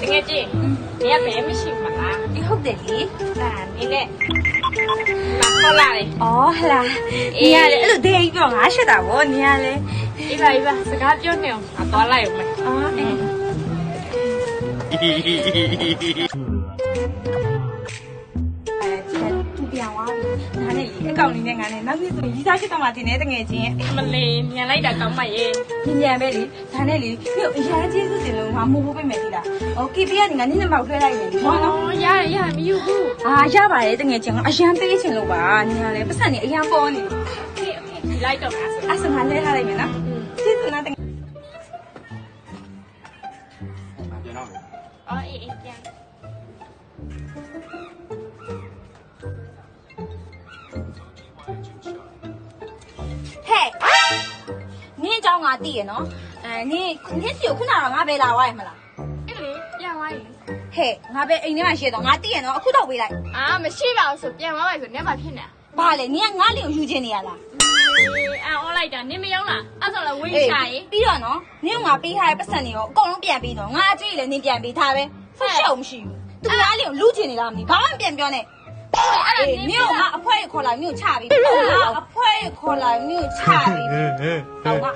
တကယ်ကြည့်နေရဘယ်မရှိမလား ဒီဟုတ်တယ်လေ ဒါနေနဲ့လာခေါ်လာလေ ဩဟလာနေရလေအဲ့လိုဒိတ်ပြောငါရှက်တာဗောနေရလေ ဒီပါစကားပြောနေအောင်ငါသွားလိုက်အောင်မယ် အော်အေးသူပြန်သွားပြီဒါနဲ့လေအကောင့်လေးနဲ့ငါနဲ့နောက်ပြီးဆိုရီးစားဖြစ်တော့မှတင်နေတငယ်ချင်း မလေးညံလိုက်တာကောင်းပါရဲ့ ညံပဲလေဒါနဲ့လေမြို့အရာကျေးဇူးတင်လို့ငါမို့ဖို့ပြင်မယ်ဒီလားဟို KP ကနေငါနင်းနေမောက်ထွဲလိုက်နေပြီဟောနော် ရမယူဘူး ရပါတယ်တငယ်ချင်းကအရန်ပေးချင်လို့ပါနေရလေပတ်စံနေအရန်ပေါ်နေ โอเคလိုက်တော့ပါဆို အဲ့ဆိုငါလဲထားလိုက်မယ်နော်ကျေးဇူးနာတငယ် အော်အေးပြန် ဟဲ့နင်းအကြောင်းငါသိရနော်နင်းစီကိုခုနကတော့ငါပဲလာသွားရမလား အဲ့လေပြန်သွားရင် ဟဲ့ငါပဲအိမ်ထဲမှာရှေ့တော့ငါသိရနော်အခုတော့ပေးလိုက် မရှိပါဘူးဆိုပြန်သွားလိုက်ဆိုနေမှာဖြစ်နေ ဘာလဲနင်းကငါလေးကိုယူချင်နေရလား အော်လိုက်တာနေမရောက်လားအဲ့ဆိုလည်းဝေးချရင် ပြီးတော့နော်နင်းကငါပေးထားတဲ့ပတ်စံတွေရောအကုန်လုံးပြန်ပေးတော့ငါအကြည့်လည်းနင်းပြန်ပေးထားပဲဆက်ရှောက်မရှိဘူးသူကလေးကိုလူချင်နေလားမသိဘာမှမပြန်ပြောနဲ့အေးနင်းကငါအဖွဲခေါ်လာမြို့ချပြီးငါအဖွဲခေါ်လာမြို့ချပြီးဟုတ်ပါ